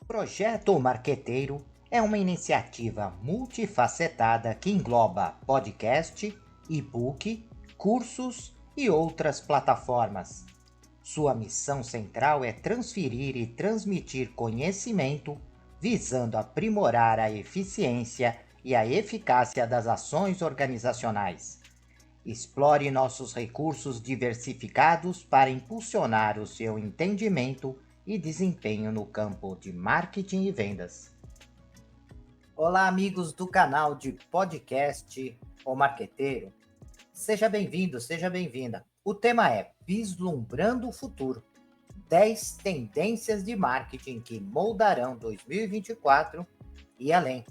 Projeto Marqueteiro é uma iniciativa multifacetada que engloba podcast, e-book, cursos e outras plataformas. Sua missão central é transferir e transmitir conhecimento, visando aprimorar a eficiência e a eficácia das ações organizacionais. Explore nossos recursos diversificados para impulsionar o seu entendimento e desempenho no campo de marketing e vendas. Olá, amigos do canal de podcast O Marqueteiro. Seja bem-vindo, seja bem-vinda. O tema é Vislumbrando o Futuro. 10 tendências de marketing que moldarão 2024 e além.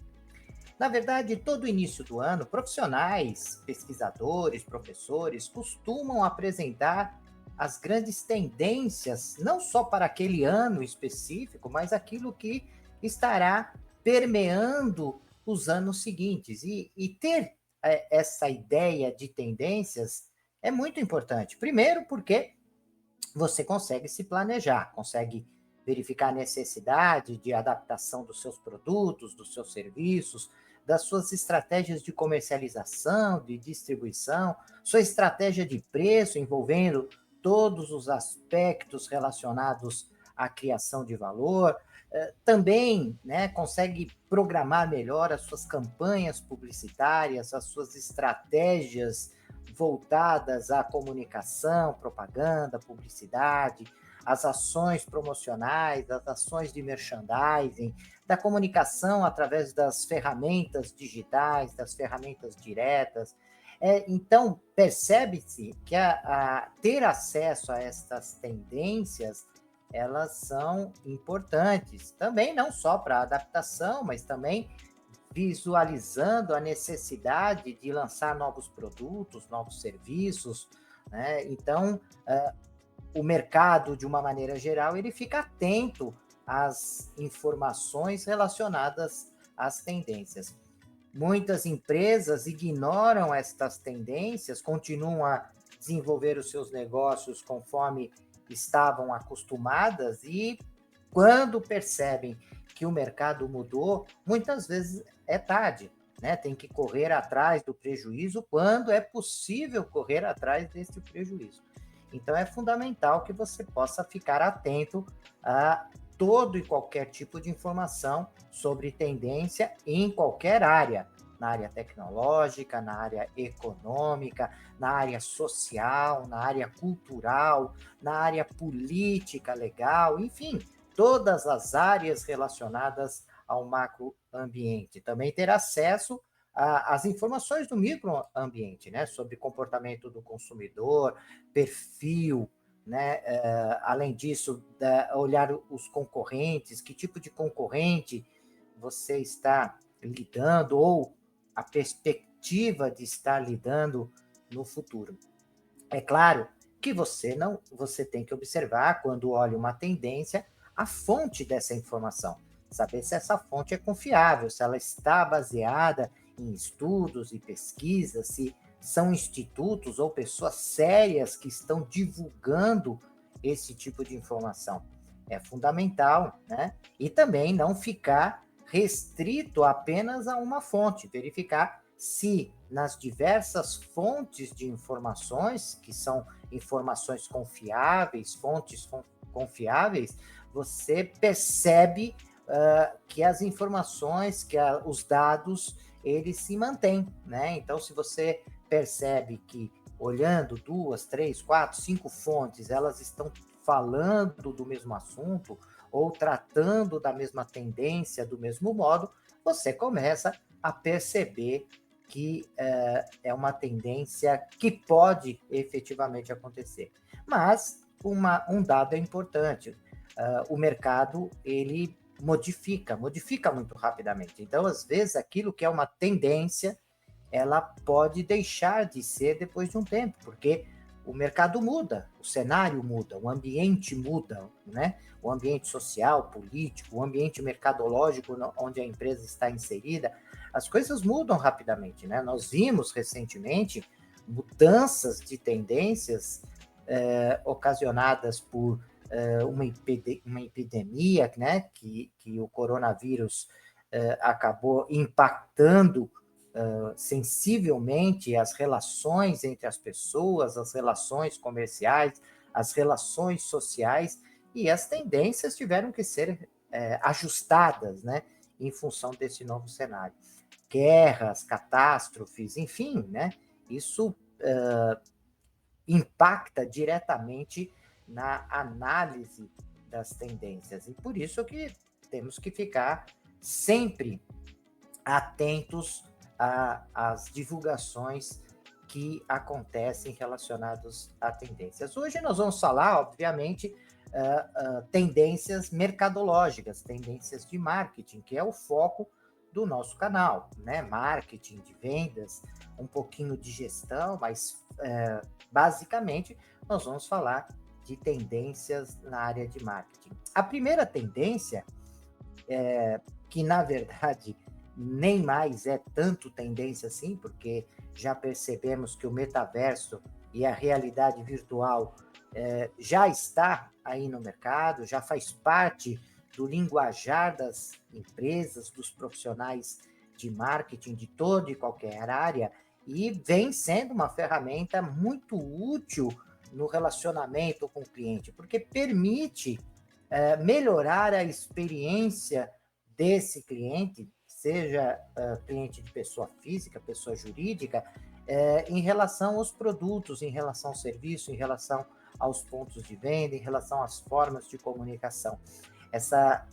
Na verdade, todo início do ano, profissionais, pesquisadores, professores costumam apresentar as grandes tendências, não só para aquele ano específico, mas aquilo que estará permeando os anos seguintes. E ter essa ideia de tendências é muito importante. Primeiro, porque você consegue se planejar, consegue verificar a necessidade de adaptação dos seus produtos, dos seus serviços, das suas estratégias de comercialização, de distribuição, sua estratégia de preço envolvendo todos os aspectos relacionados à criação de valor. Também, né, consegue programar melhor as suas campanhas publicitárias, as suas estratégias voltadas à comunicação, propaganda, publicidade, as ações promocionais, as ações de merchandising, da comunicação através das ferramentas digitais, das ferramentas diretas. Então, percebe-se que ter acesso a estas tendências, elas são importantes. Também não só para a adaptação, mas também visualizando a necessidade de lançar novos produtos, novos serviços, né? Então, o mercado, de uma maneira geral, ele fica atento às informações relacionadas às tendências. Muitas empresas ignoram estas tendências, continuam a desenvolver os seus negócios conforme estavam acostumadas e, quando percebem que o mercado mudou, muitas vezes é tarde, né? Tem que correr atrás do prejuízo quando é possível correr atrás desse prejuízo. Então, é fundamental que você possa ficar atento a todo e qualquer tipo de informação sobre tendência em qualquer área, na área tecnológica, na área econômica, na área social, na área cultural, na área política, legal, enfim, todas as áreas relacionadas ao macroambiente. Também ter acesso às informações do microambiente, né, sobre comportamento do consumidor, perfil, né, além disso, olhar os concorrentes, que tipo de concorrente você está lidando ou a perspectiva de estar lidando no futuro. É claro que você tem que observar, quando olha uma tendência, a fonte dessa informação. Saber se essa fonte é confiável, se ela está baseada em estudos e pesquisas, se são institutos ou pessoas sérias que estão divulgando esse tipo de informação. É fundamental, né? E também não ficar restrito apenas a uma fonte, verificar se nas diversas fontes de informações, que são informações confiáveis, fontes confiáveis, você percebe que as informações, os dados, eles se mantêm, né? Então, se você percebe que olhando 2, 3, 4, 5 fontes, elas estão falando do mesmo assunto ou tratando da mesma tendência do mesmo modo, você começa a perceber que é uma tendência que pode efetivamente acontecer. Mas um dado é importante, o mercado, ele modifica muito rapidamente. Então, às vezes, aquilo que é uma tendência, ela pode deixar de ser depois de um tempo, porque o mercado muda, o cenário muda, o ambiente muda, né? O ambiente social, político, o ambiente mercadológico onde a empresa está inserida, as coisas mudam rapidamente, né? Nós vimos recentemente mudanças de tendências ocasionadas por uma epidemia, né, que o coronavírus acabou impactando sensivelmente as relações entre as pessoas, as relações comerciais, as relações sociais, e as tendências tiveram que ser ajustadas, né, em função desse novo cenário. Guerras, catástrofes, enfim, né, isso impacta diretamente na análise das tendências. E por isso que temos que ficar sempre atentos às divulgações que acontecem relacionadas a tendências. Hoje nós vamos falar, obviamente, tendências mercadológicas, tendências de marketing, que é o foco do nosso canal, né? Marketing, de vendas, um pouquinho de gestão, mas basicamente nós vamos falar de tendências na área de marketing. A primeira tendência, que na verdade nem mais é tanto tendência assim, porque já percebemos que o metaverso e a realidade virtual já está aí no mercado, já faz parte do linguajar das empresas, dos profissionais de marketing de toda e qualquer área, e vem sendo uma ferramenta muito útil no relacionamento com o cliente, porque permite melhorar a experiência desse cliente, seja cliente de pessoa física, pessoa jurídica, em relação aos produtos, em relação ao serviço, em relação aos pontos de venda, em relação às formas de comunicação. Essa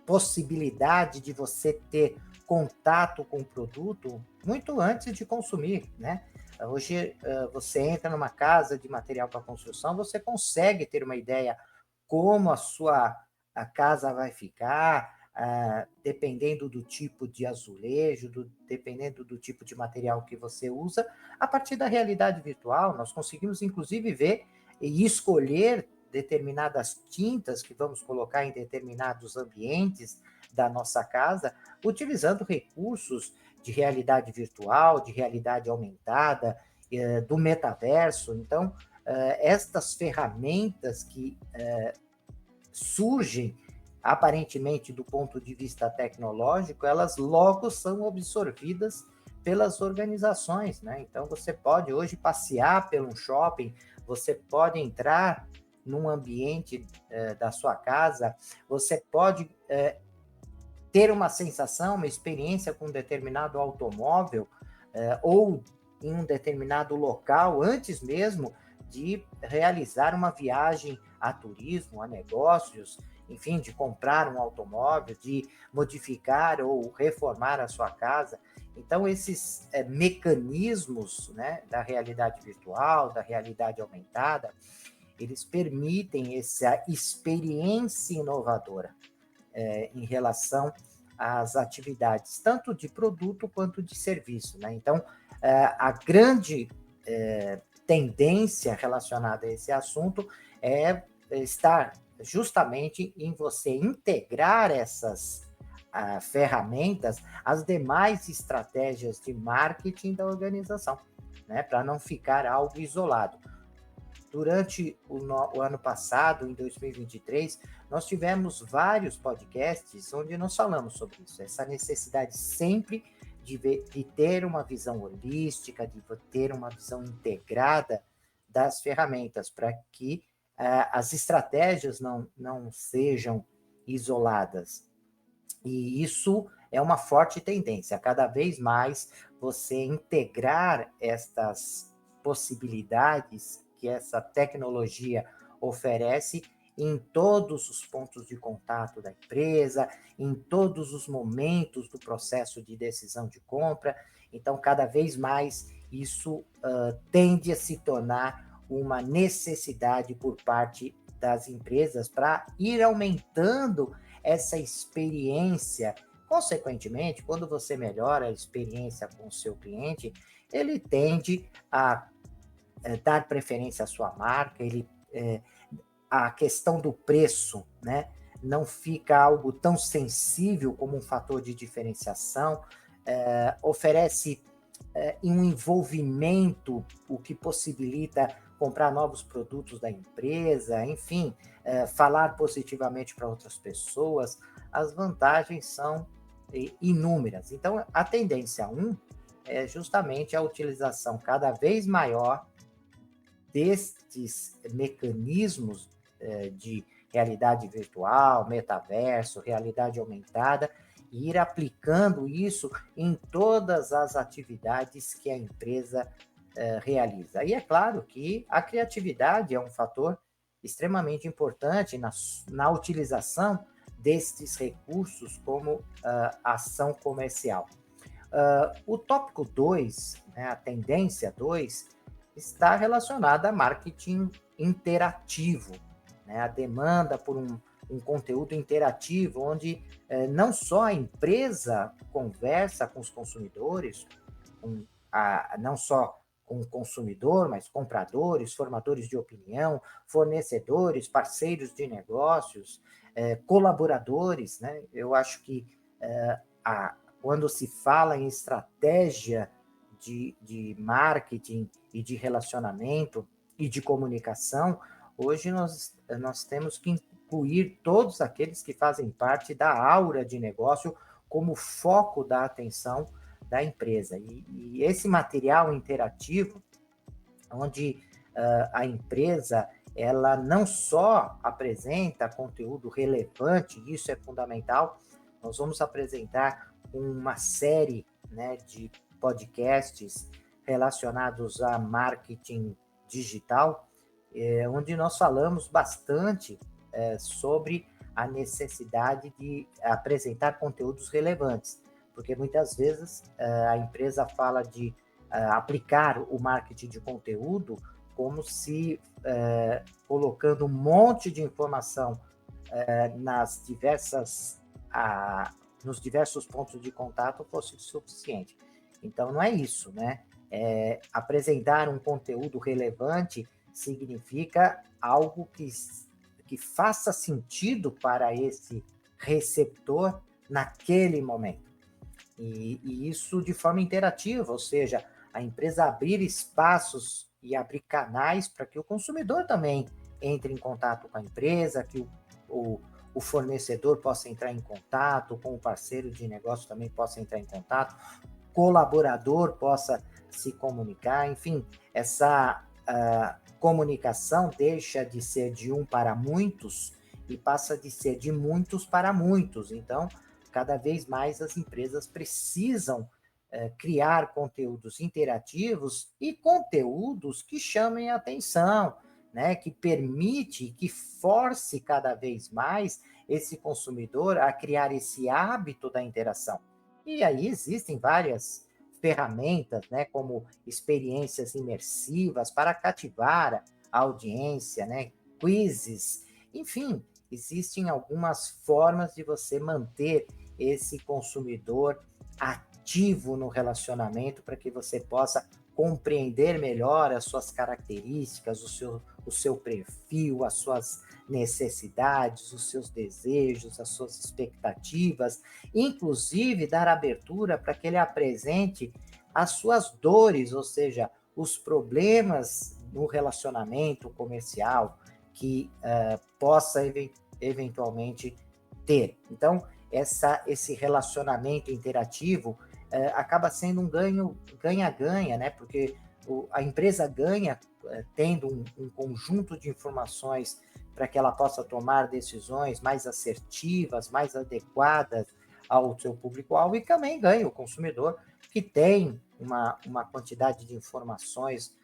possibilidade de você ter contato com o produto muito antes de consumir, né? Hoje, você entra numa casa de material para construção, você consegue ter uma ideia como a casa vai ficar, dependendo do tipo de azulejo, dependendo do tipo de material que você usa. A partir da realidade virtual, nós conseguimos, inclusive, ver e escolher determinadas tintas que vamos colocar em determinados ambientes da nossa casa, utilizando recursos de realidade virtual, de realidade aumentada, do metaverso. Então, estas ferramentas que surgem aparentemente do ponto de vista tecnológico, elas logo são absorvidas pelas organizações, né? Então você pode hoje passear pelo shopping, você pode entrar num ambiente da sua casa, você pode ter uma sensação, uma experiência com um determinado automóvel ou em um determinado local, antes mesmo de realizar uma viagem a turismo, a negócios, enfim, de comprar um automóvel, de modificar ou reformar a sua casa. Então, esses mecanismos, né, da realidade virtual, da realidade aumentada, eles permitem essa experiência inovadora em relação às atividades, tanto de produto quanto de serviço, né? Então, a grande tendência relacionada a esse assunto é estar justamente em você integrar essas ferramentas às demais estratégias de marketing da organização, né? Para não ficar algo isolado. Durante o ano passado, em 2023, nós tivemos vários podcasts onde nós falamos sobre isso, essa necessidade sempre de ter uma visão holística, de ter uma visão integrada das ferramentas, para que as estratégias não sejam isoladas. E isso é uma forte tendência, cada vez mais você integrar estas possibilidades que essa tecnologia oferece em todos os pontos de contato da empresa, em todos os momentos do processo de decisão de compra. Então, cada vez mais isso tende a se tornar uma necessidade por parte das empresas para ir aumentando essa experiência. Consequentemente, quando você melhora a experiência com o seu cliente, ele tende a dar preferência à sua marca, a questão do preço, né, não fica algo tão sensível como um fator de diferenciação, oferece um envolvimento, o que possibilita comprar novos produtos da empresa, enfim, falar positivamente para outras pessoas, as vantagens são inúmeras. Então, a tendência 1 é justamente a utilização cada vez maior destes mecanismos de realidade virtual, metaverso, realidade aumentada, e ir aplicando isso em todas as atividades que a empresa realiza. E é claro que a criatividade é um fator extremamente importante na utilização destes recursos como ação comercial. O tópico 2, né, a tendência 2, está relacionada a marketing interativo, né, a demanda por um conteúdo interativo, onde não só a empresa conversa com os consumidores, não só com o consumidor, mas compradores, formadores de opinião, fornecedores, parceiros de negócios, colaboradores, né? Eu acho que quando se fala em estratégia de marketing e de relacionamento e de comunicação, hoje nós temos que incluir todos aqueles que fazem parte da aura de negócio como foco da atenção da empresa. E esse material interativo, onde a empresa ela não só apresenta conteúdo relevante, isso é fundamental, nós vamos apresentar uma série, né, de podcasts relacionados a marketing digital, onde nós falamos bastante sobre a necessidade de apresentar conteúdos relevantes, porque muitas vezes a empresa fala de aplicar o marketing de conteúdo como se colocando um monte de informação nas nos diversos pontos de contato fosse suficiente. Então, não é isso, né? Apresentar um conteúdo relevante significa algo que faça sentido para esse receptor naquele momento. E isso de forma interativa, ou seja, a empresa abrir espaços e abrir canais para que o consumidor também entre em contato com a empresa, que o fornecedor possa entrar em contato, com o parceiro de negócio também possa entrar em contato, colaborador possa se comunicar, enfim, essa comunicação deixa de ser de um para muitos e passa de ser de muitos para muitos. Então, cada vez mais as empresas precisam criar conteúdos interativos e conteúdos que chamem a atenção, né, que permite, que force cada vez mais esse consumidor a criar esse hábito da interação. E aí existem várias ferramentas, né, como experiências imersivas para cativar a audiência, né, quizzes, enfim, existem algumas formas de você manter esse consumidor ativo no relacionamento para que você possa compreender melhor as suas características, o seu perfil, as suas necessidades, os seus desejos, as suas expectativas, inclusive dar abertura para que ele apresente as suas dores, ou seja, os problemas no relacionamento comercial que possa eventualmente ter. Então, esse relacionamento interativo acaba sendo um ganha-ganha, né? Porque a empresa ganha tendo um conjunto de informações para que ela possa tomar decisões mais assertivas, mais adequadas ao seu público-alvo, e também ganha o consumidor, que tem uma quantidade de informações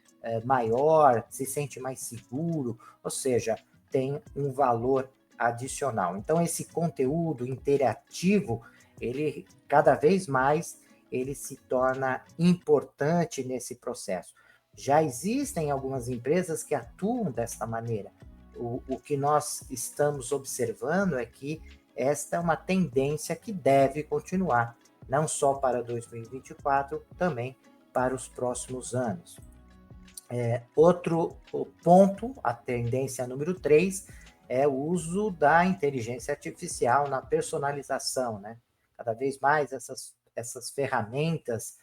maior, se sente mais seguro, ou seja, tem um valor adicional. Então, esse conteúdo interativo, ele cada vez mais ele se torna importante nesse processo. Já existem algumas empresas que atuam desta maneira. O que nós estamos observando é que esta é uma tendência que deve continuar, não só para 2024, também para os próximos anos. Outro ponto, a tendência número 3, é o uso da inteligência artificial na personalização, né? Cada vez mais essas ferramentas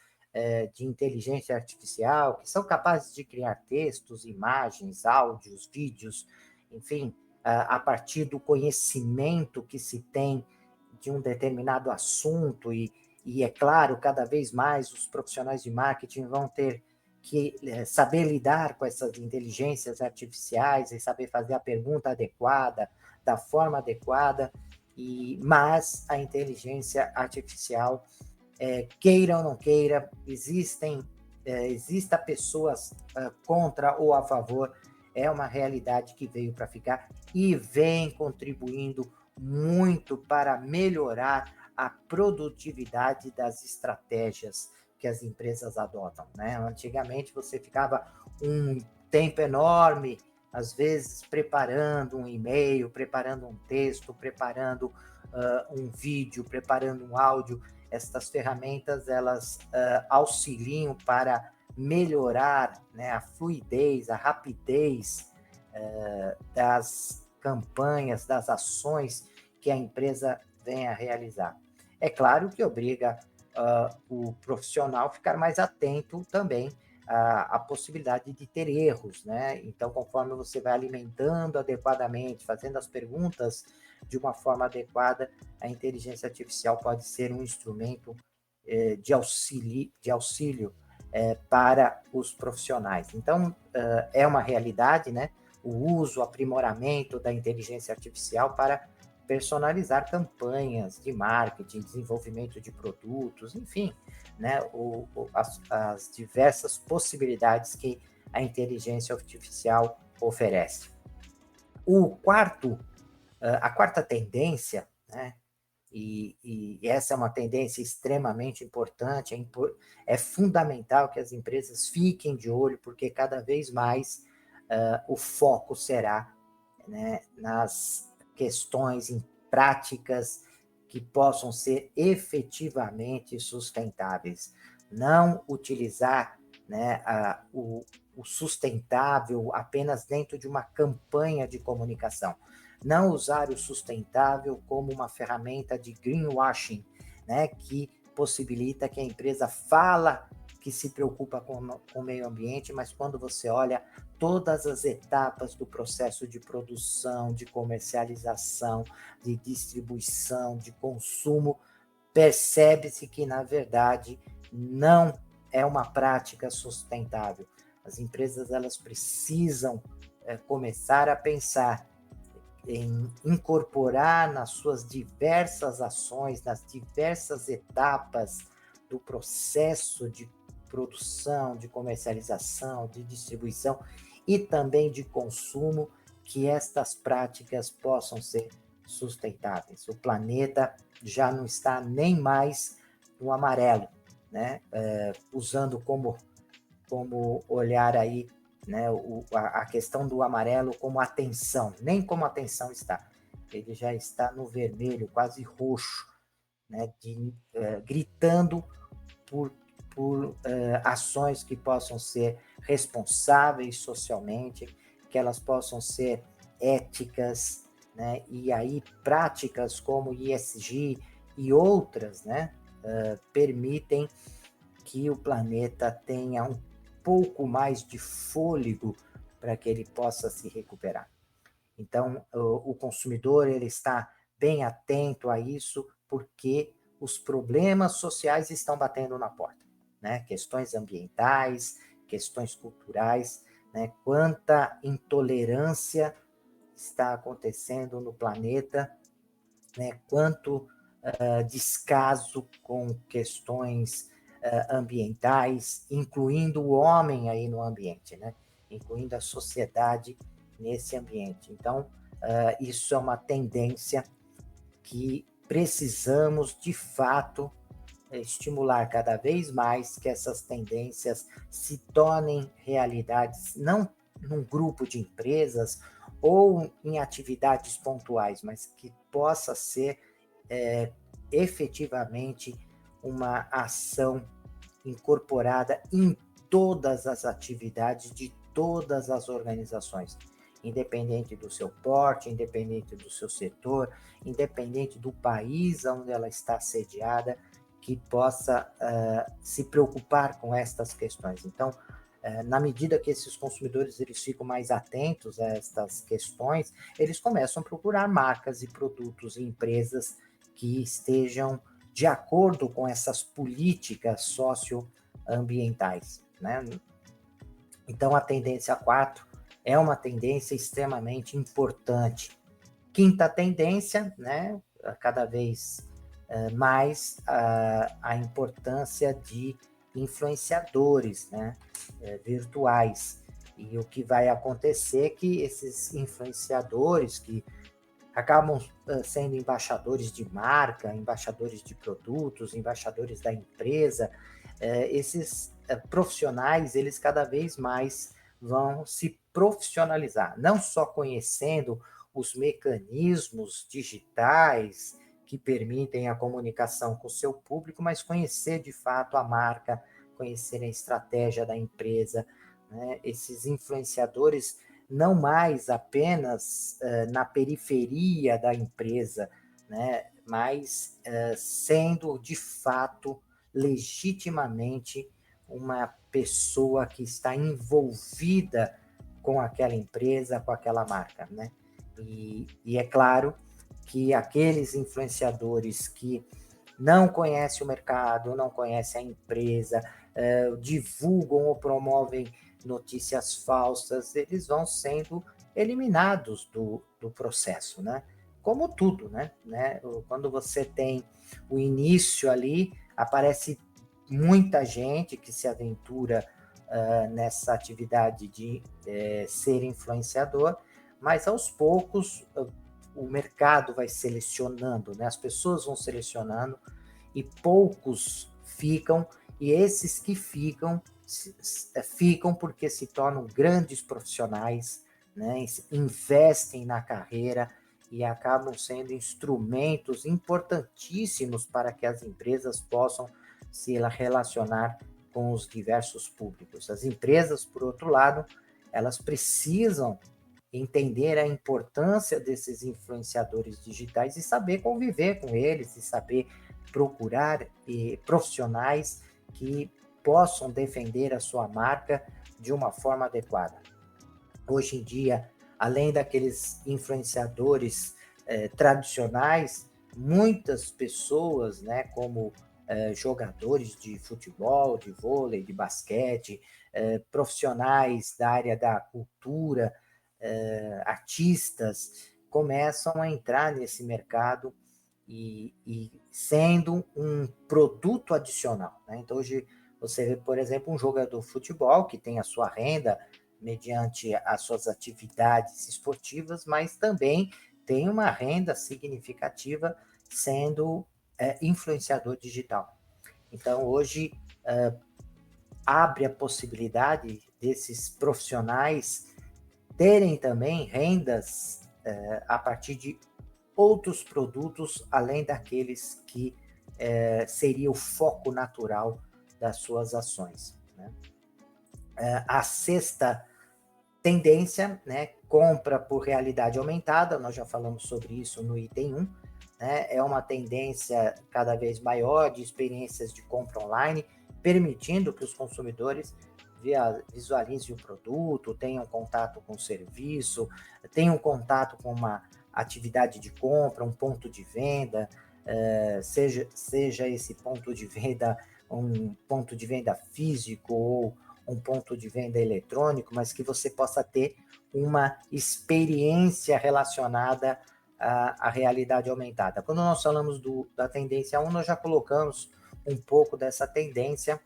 de inteligência artificial, que são capazes de criar textos, imagens, áudios, vídeos, enfim, a partir do conhecimento que se tem de um determinado assunto, e é claro, cada vez mais os profissionais de marketing vão ter que saber lidar com essas inteligências artificiais e saber fazer a pergunta adequada, da forma adequada, mas a inteligência artificial, queira ou não queira, exista pessoas contra ou a favor, é uma realidade que veio para ficar e vem contribuindo muito para melhorar a produtividade das estratégias que as empresas adotam, né? Antigamente você ficava um tempo enorme, às vezes preparando um e-mail, preparando um texto, preparando um vídeo, preparando um áudio. Estas ferramentas, elas auxiliam para melhorar, né, a fluidez, a rapidez das campanhas, das ações que a empresa vem a realizar. É claro que obriga o profissional a ficar mais atento também à possibilidade de ter erros, né? Então, conforme você vai alimentando adequadamente, fazendo as perguntas de uma forma adequada, a inteligência artificial pode ser um instrumento de auxílio para os profissionais. Então, é uma realidade, né? O uso, o aprimoramento da inteligência artificial para personalizar campanhas de marketing, desenvolvimento de produtos, enfim, né? As diversas possibilidades que a inteligência artificial oferece. A quarta tendência, né? E essa é uma tendência extremamente importante, é fundamental que as empresas fiquem de olho, porque cada vez mais o foco será, né, nas questões em práticas que possam ser efetivamente sustentáveis. Não utilizar, né, o sustentável apenas dentro de uma campanha de comunicação. Não usar o sustentável como uma ferramenta de greenwashing, né, que possibilita que a empresa fala que se preocupa com o meio ambiente, mas quando você olha todas as etapas do processo de produção, de comercialização, de distribuição, de consumo, percebe-se que, na verdade, não é uma prática sustentável. As empresas, elas precisam começar a pensar em incorporar nas suas diversas ações, nas diversas etapas do processo de produção, de comercialização, de distribuição e também de consumo, que estas práticas possam ser sustentáveis. O planeta já não está nem mais no amarelo, né? Usando como olhar aí, né, a questão do amarelo como atenção, nem como atenção está. Ele já está no vermelho, quase roxo, né, gritando por ações que possam ser responsáveis socialmente, que elas possam ser éticas, né, e aí práticas como ESG e outras, né, permitem que o planeta tenha um pouco mais de fôlego para que ele possa se recuperar. Então, o consumidor, ele está bem atento a isso, porque os problemas sociais estão batendo na porta, né? Questões ambientais, questões culturais, né? Quanta intolerância está acontecendo no planeta, né? Quanto descaso com questões ambientais, incluindo o homem aí no ambiente, né? Incluindo a sociedade nesse ambiente. Então, isso é uma tendência que precisamos, de fato, estimular cada vez mais que essas tendências se tornem realidades, não num grupo de empresas ou em atividades pontuais, mas que possa ser efetivamente uma ação incorporada em todas as atividades de todas as organizações, independente do seu porte, independente do seu setor, independente do país onde ela está sediada, que possa se preocupar com estas questões. Então, Na medida que esses consumidores eles ficam mais atentos a estas questões, eles começam a procurar marcas e produtos e empresas que estejam de acordo com essas políticas socioambientais, né? Então, a tendência 4 é uma tendência extremamente importante. Quinta tendência, né? Cada vez mais a importância de influenciadores, né? Virtuais. E o que vai acontecer é que esses influenciadores que acabam sendo embaixadores de marca, embaixadores de produtos, embaixadores da empresa, esses profissionais, eles cada vez mais vão se profissionalizar, não só conhecendo os mecanismos digitais que permitem a comunicação com o seu público, mas conhecer de fato a marca, conhecer a estratégia da empresa, né? Esses influenciadores não mais apenas na periferia da empresa, né, mas sendo de fato legitimamente uma pessoa que está envolvida com aquela empresa, com aquela marca, né? E é claro que aqueles influenciadores que não conhecem o mercado, não conhecem a empresa, divulgam ou promovem notícias falsas, eles vão sendo eliminados do processo, né? Como tudo, né? Quando você tem o início ali, aparece muita gente que se aventura nessa atividade de ser influenciador, mas aos poucos o mercado vai selecionando, né? As pessoas vão selecionando e poucos ficam, e esses que ficam porque se tornam grandes profissionais, né? Investem na carreira e acabam sendo instrumentos importantíssimos para que as empresas possam se relacionar com os diversos públicos. As empresas, por outro lado, elas precisam entender a importância desses influenciadores digitais e saber conviver com eles, e saber procurar profissionais que possam defender a sua marca de uma forma adequada. Hoje em dia, além daqueles influenciadores tradicionais, muitas pessoas, né, como jogadores de futebol, de vôlei, de basquete, profissionais da área da cultura, artistas, começam a entrar nesse mercado e sendo um produto adicional, né? Então, hoje você vê, por exemplo, um jogador de futebol que tem a sua renda mediante as suas atividades esportivas, mas também tem uma renda significativa sendo influenciador digital. Então, hoje, abre a possibilidade desses profissionais terem também rendas a partir de outros produtos, além daqueles que seria o foco natural das suas ações, né? A sexta tendência, né, compra por realidade aumentada, nós já falamos sobre isso no item 1, né, é uma tendência cada vez maior de experiências de compra online, permitindo que os consumidores visualizem o produto, tenham contato com o serviço, tenham contato com uma atividade de compra, um ponto de venda, seja esse ponto de venda um ponto de venda físico ou um ponto de venda eletrônico, mas que você possa ter uma experiência relacionada à realidade aumentada. Quando nós falamos da tendência 1, nós já colocamos um pouco dessa tendência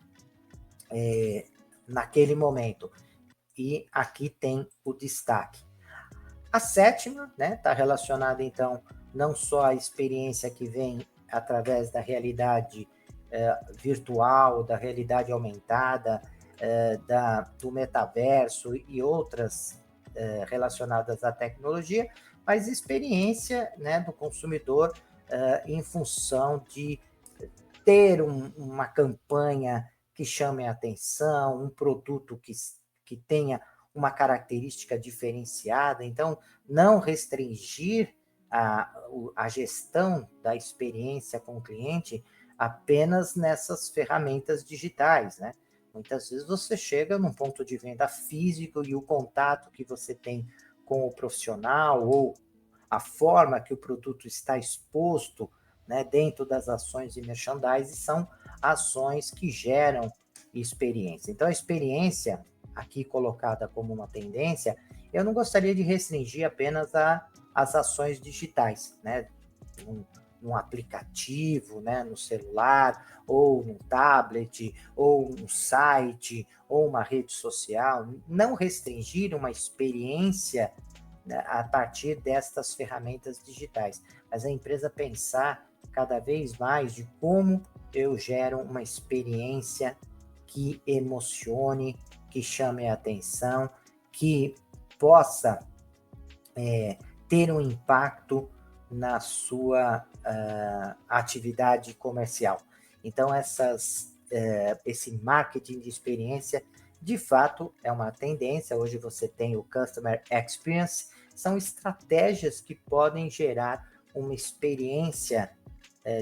naquele momento. E aqui tem o destaque. A sétima, né, está relacionada, então, não só à experiência que vem através da realidade virtual, da realidade aumentada, do metaverso e outras relacionadas à tecnologia, mas experiência, né, do consumidor em função de ter uma campanha que chame a atenção, um produto que tenha uma característica diferenciada. Então, não restringir a gestão da experiência com o cliente apenas nessas ferramentas digitais, né? Muitas vezes você chega num ponto de venda físico e o contato que você tem com o profissional ou a forma que o produto está exposto, né, dentro das ações de merchandising são ações que geram experiência. Então, a experiência, aqui colocada como uma tendência, eu não gostaria de restringir apenas as ações digitais, né? Um aplicativo, né, no celular, ou no tablet, ou um site, ou uma rede social. Não restringir uma experiência, né, a partir destas ferramentas digitais, mas a empresa pensar cada vez mais de como eu gero uma experiência que emocione, que chame a atenção, que possa ter um impacto na sua atividade comercial. Então, esse marketing de experiência, de fato, é uma tendência. Hoje você tem o Customer Experience, são estratégias que podem gerar uma experiência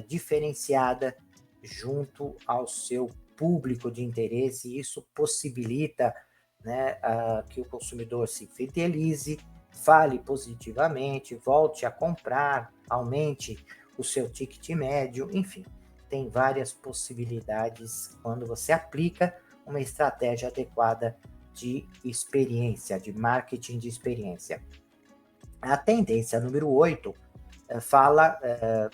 diferenciada junto ao seu público de interesse, e isso possibilita, né, que o consumidor se fidelize, fale positivamente, volte a comprar, aumente o seu ticket médio, enfim, tem várias possibilidades quando você aplica uma estratégia adequada de experiência, de marketing de experiência. A tendência número 8 fala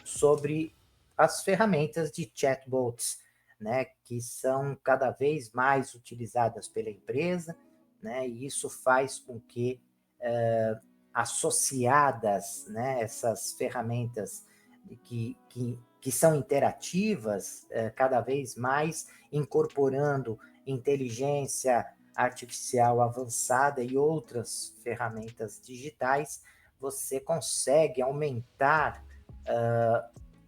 sobre as ferramentas de chatbots, né, que são cada vez mais utilizadas pela empresa, né, e isso faz com que associadas, né, essas ferramentas que são interativas, cada vez mais incorporando inteligência artificial avançada e outras ferramentas digitais, você consegue aumentar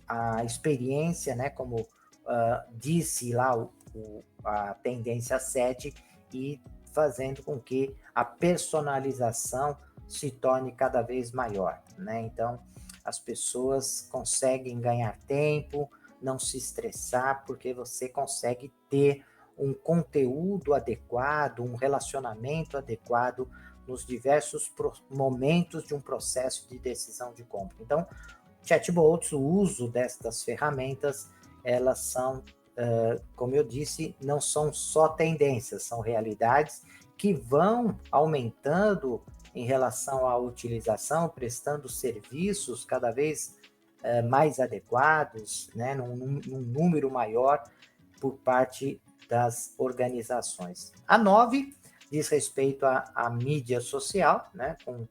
a experiência, né, como disse lá a tendência 7, e fazendo com que a personalização se torne cada vez maior, né? Então, as pessoas conseguem ganhar tempo, não se estressar, porque você consegue ter um conteúdo adequado, um relacionamento adequado nos diversos momentos de um processo de decisão de compra. Então, chatbots, o uso destas ferramentas, elas são, como eu disse, não são só tendências, são realidades que vão aumentando em relação à utilização, prestando serviços cada vez mais adequados, né, num número maior por parte das organizações. A 9 diz respeito à mídia social, né, com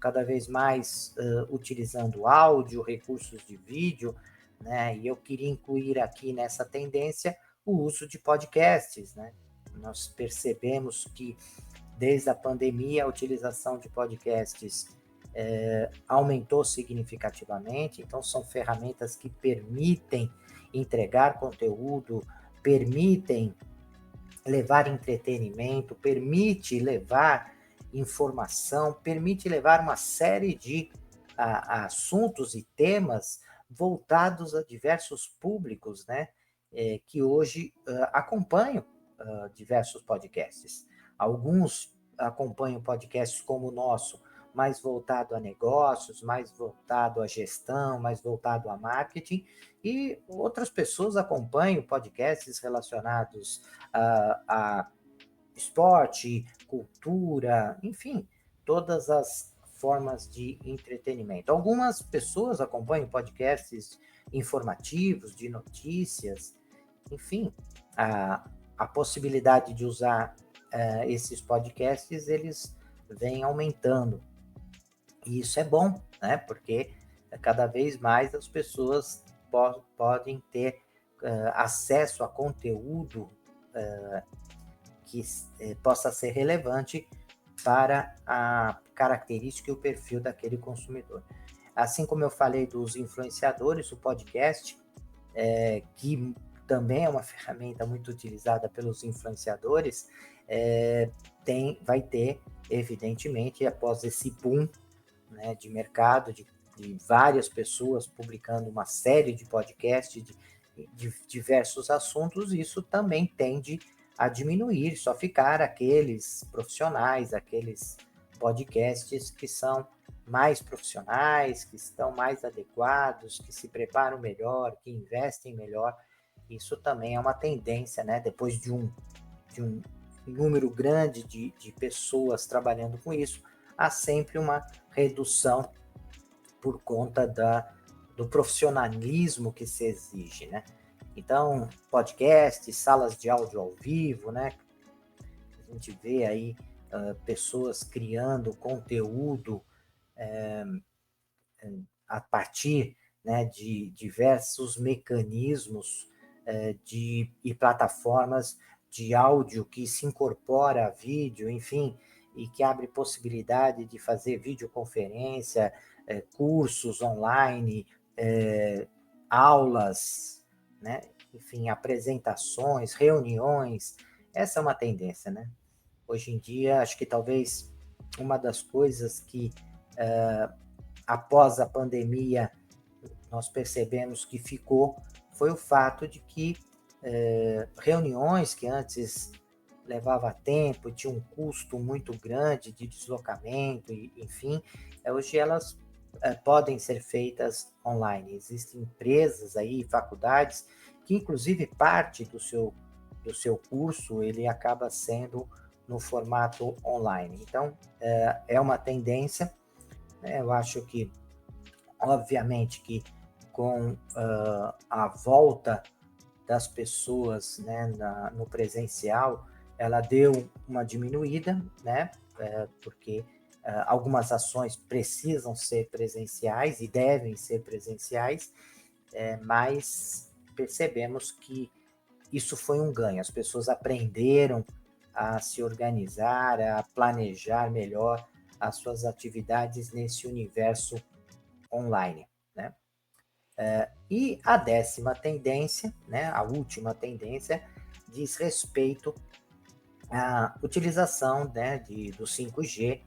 cada vez mais utilizando áudio, recursos de vídeo, né, e eu queria incluir aqui nessa tendência o uso de podcasts, né. Nós percebemos que desde a pandemia a utilização de podcasts aumentou significativamente, então são ferramentas que permitem entregar conteúdo, permitem levar entretenimento, permite levar informação, permite levar uma série de assuntos e temas voltados a diversos públicos, né, que hoje acompanham diversos podcasts. Alguns acompanham podcasts como o nosso, mais voltado a negócios, mais voltado à gestão, mais voltado a marketing, e outras pessoas acompanham podcasts relacionados a esporte, cultura, enfim, todas as formas de entretenimento. Algumas pessoas acompanham podcasts informativos, de notícias, enfim, a possibilidade de usar esses podcasts, eles vêm aumentando. E isso é bom, né? Porque cada vez mais as pessoas podem ter acesso a conteúdo que possa ser relevante para a característica e o perfil daquele consumidor. Assim como eu falei dos influenciadores, o podcast, que também é uma ferramenta muito utilizada pelos influenciadores, vai ter, evidentemente, após esse boom, né, de mercado, de várias pessoas publicando uma série de podcasts de diversos assuntos, isso também tende a diminuir, só ficar aqueles profissionais, aqueles podcasts que são mais profissionais, que estão mais adequados, que se preparam melhor, que investem melhor. Isso também é uma tendência, né? Depois de um número grande de pessoas trabalhando com isso, há sempre uma redução por conta do profissionalismo que se exige, né? Então, podcasts, salas de áudio ao vivo, né? A gente vê aí pessoas criando conteúdo a partir, né, de diversos mecanismos e plataformas de áudio que se incorpora a vídeo, enfim, e que abre possibilidade de fazer videoconferência, cursos online, aulas, né? Enfim, apresentações, reuniões. Essa é uma tendência, né? Hoje em dia, acho que talvez uma das coisas que após a pandemia nós percebemos que ficou foi o fato de que reuniões que antes levava tempo, tinha um custo muito grande de deslocamento, enfim, hoje elas podem ser feitas online. Existem empresas aí, faculdades, que inclusive parte do seu curso ele acaba sendo no formato online. Então, é uma tendência, né? Eu acho que, obviamente, que com a volta das pessoas, né, no presencial, ela deu uma diminuída, né, porque algumas ações precisam ser presenciais e devem ser presenciais, mas percebemos que isso foi um ganho. As pessoas aprenderam a se organizar, a planejar melhor as suas atividades nesse universo online, né? E a décima tendência, né, a última tendência, diz respeito à utilização, né, do 5G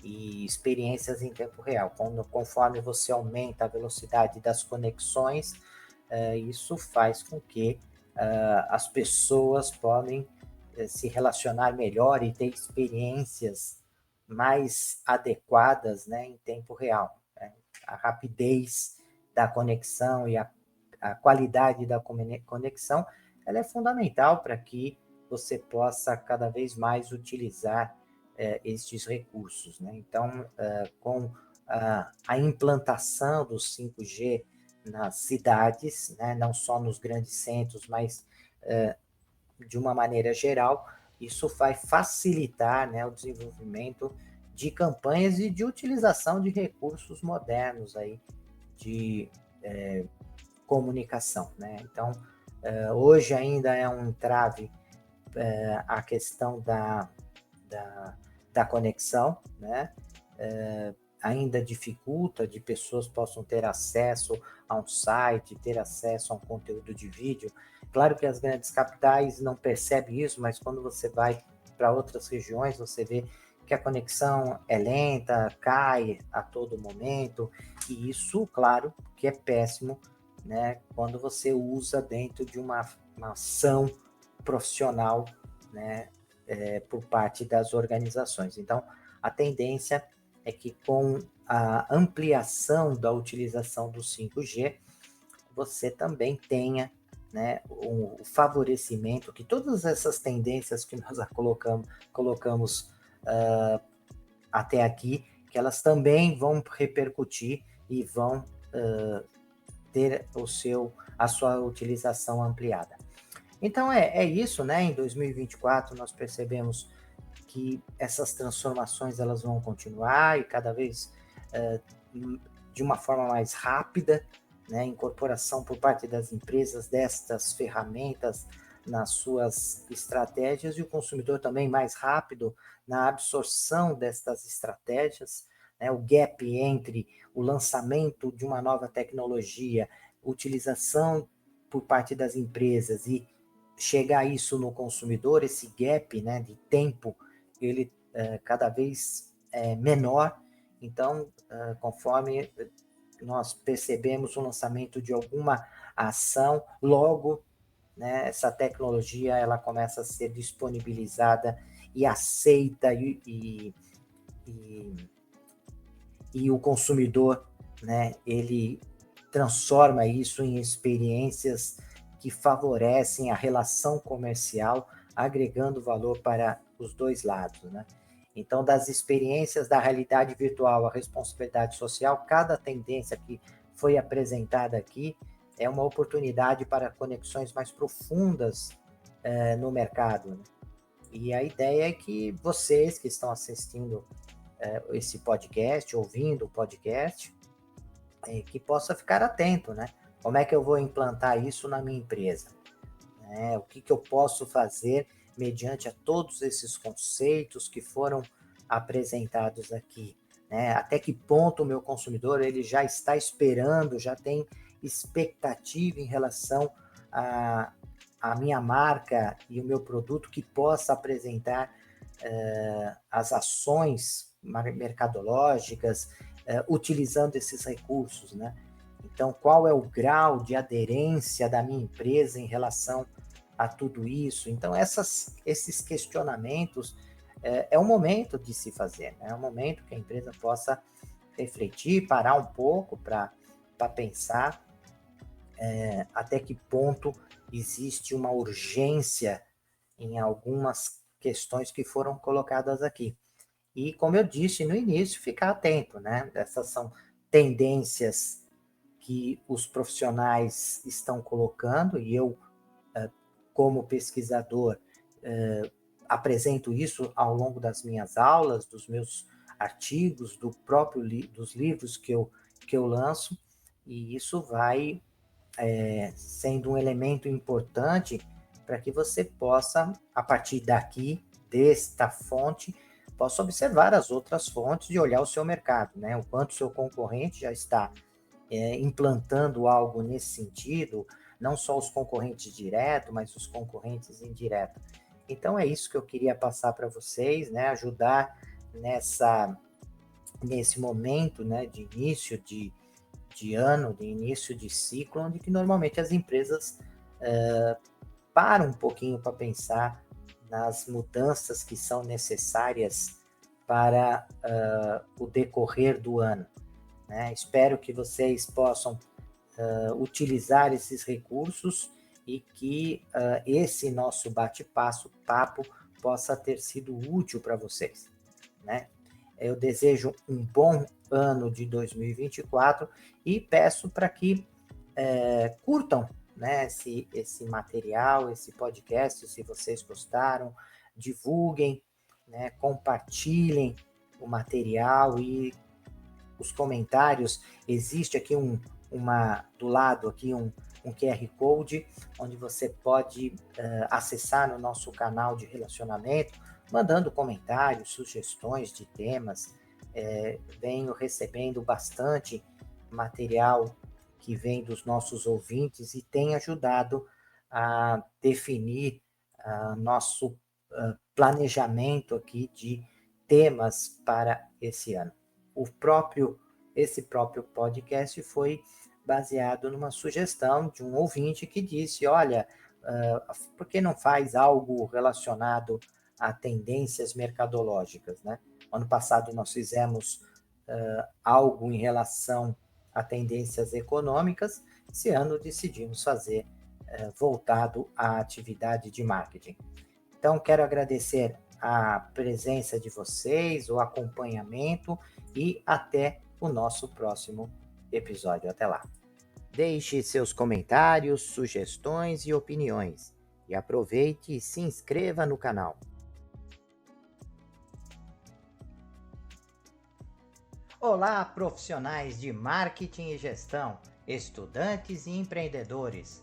e experiências em tempo real. Conforme você aumenta a velocidade das conexões, isso faz com que as pessoas podem se relacionar melhor e ter experiências mais adequadas, né, em tempo real, né? A rapidez da conexão e a qualidade da conexão, ela é fundamental para que você possa cada vez mais utilizar estes recursos, né? Então, com a implantação do 5G nas cidades, né, não só nos grandes centros, mas de uma maneira geral, isso vai facilitar, né, o desenvolvimento de campanhas e de utilização de recursos modernos aí de comunicação, né? Então, hoje ainda é um entrave a questão da conexão, né? Ainda dificulta de pessoas possam ter acesso a um site, ter acesso a um conteúdo de vídeo. Claro que as grandes capitais não percebem isso, mas quando você vai para outras regiões, você vê que a conexão é lenta, cai a todo momento, e isso, claro, que é péssimo, né, quando você usa dentro de uma ação profissional, né, por parte das organizações. Então, a tendência é que com a ampliação da utilização do 5G, você também tenha, né, o favorecimento que todas essas tendências que nós colocamos até aqui, que elas também vão repercutir e vão ter a sua utilização ampliada. Então é isso, né? Em 2024 nós percebemos que essas transformações elas vão continuar e cada vez de uma forma mais rápida, né? Incorporação por parte das empresas destas ferramentas nas suas estratégias e o consumidor também mais rápido na absorção destas estratégias, né? O gap entre o lançamento de uma nova tecnologia, utilização por parte das empresas e chegar isso no consumidor, esse gap, né, de tempo, ele cada vez menor. Então, conforme nós percebemos o lançamento de alguma ação, logo né, essa tecnologia ela começa a ser disponibilizada e aceita e o consumidor, né, ele transforma isso em experiências que favorecem a relação comercial, agregando valor para os dois lados, né? Então, das experiências da realidade virtual à responsabilidade social, cada tendência que foi apresentada aqui é uma oportunidade para conexões mais profundas no mercado, né? E a ideia é que vocês que estão assistindo esse podcast, ouvindo o podcast, que possa ficar atento, né? Como é que eu vou implantar isso na minha empresa? O que eu posso fazer mediante a todos esses conceitos que foram apresentados aqui? Né? Até que ponto o meu consumidor ele já está esperando, já tem expectativa em relação à minha marca e o meu produto que possa apresentar as ações mercadológicas, utilizando esses recursos, né? Então, qual é o grau de aderência da minha empresa em relação a tudo isso? Então, esses questionamentos é o momento de se fazer, né? É o momento que a empresa possa refletir, parar um pouco para pensar até que ponto existe uma urgência em algumas questões que foram colocadas aqui. E, como eu disse no início, ficar atento, né? Essas são tendências que os profissionais estão colocando, e eu, como pesquisador, apresento isso ao longo das minhas aulas, dos meus artigos, dos livros que eu lanço, e isso vai sendo um elemento importante para que você possa, a partir daqui, desta fonte, possa observar as outras fontes e olhar o seu mercado, né? O quanto o seu concorrente já está implantando algo nesse sentido, não só os concorrentes diretos, mas os concorrentes indiretos. Então é isso que eu queria passar para vocês, né? Ajudar nesse momento, né, de início de ano, de início de ciclo, onde que normalmente as empresas param um pouquinho para pensar nas mudanças que são necessárias para o decorrer do ano. Né? Espero que vocês possam utilizar esses recursos e que esse nosso bate-papo possa ter sido útil para vocês. Né? Eu desejo um bom ano de 2024 e peço para que curtam, né, esse material, esse podcast, se vocês gostaram, divulguem, né, compartilhem o material e os comentários. Existe aqui do lado aqui um QR Code, onde você pode acessar no nosso canal de relacionamento, mandando comentários, sugestões de temas. Venho recebendo bastante material que vem dos nossos ouvintes e tem ajudado a definir nosso planejamento aqui de temas para esse ano. Esse próprio podcast foi baseado numa sugestão de um ouvinte que disse, olha, por que não faz algo relacionado a tendências mercadológicas, né? Ano passado nós fizemos algo em relação a tendências econômicas, esse ano decidimos fazer voltado à atividade de marketing. Então, quero agradecer a presença de vocês, o acompanhamento e até o nosso próximo episódio. Até lá. Deixe seus comentários, sugestões e opiniões. E aproveite e se inscreva no canal. Olá, profissionais de marketing e gestão, estudantes e empreendedores.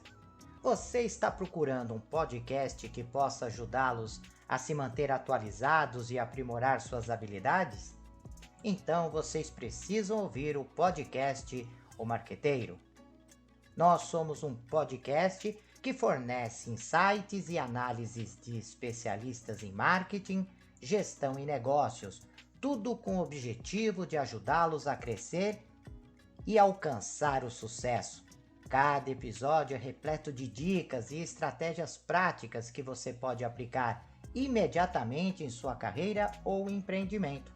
Você está procurando um podcast que possa ajudá-los a se manter atualizados e aprimorar suas habilidades? Então vocês precisam ouvir o podcast O Marqueteiro. Nós somos um podcast que fornece insights e análises de especialistas em marketing, gestão e negócios, tudo com o objetivo de ajudá-los a crescer e alcançar o sucesso. Cada episódio é repleto de dicas e estratégias práticas que você pode aplicar imediatamente em sua carreira ou empreendimento.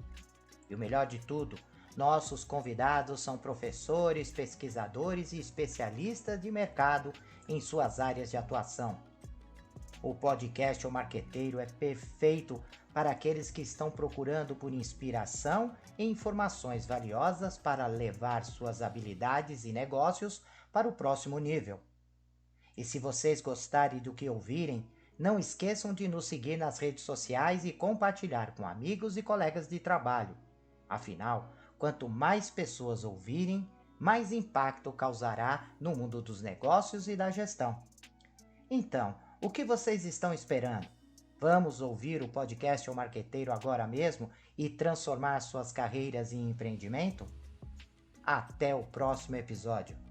E o melhor de tudo, nossos convidados são professores, pesquisadores e especialistas de mercado em suas áreas de atuação. O podcast O Marqueteiro é perfeito para aqueles que estão procurando por inspiração e informações valiosas para levar suas habilidades e negócios para o próximo nível. E se vocês gostarem do que ouvirem, não esqueçam de nos seguir nas redes sociais e compartilhar com amigos e colegas de trabalho. Afinal, quanto mais pessoas ouvirem, mais impacto causará no mundo dos negócios e da gestão. Então, o que vocês estão esperando? Vamos ouvir o podcast O Marqueteiro agora mesmo e transformar suas carreiras em empreendimento? Até o próximo episódio!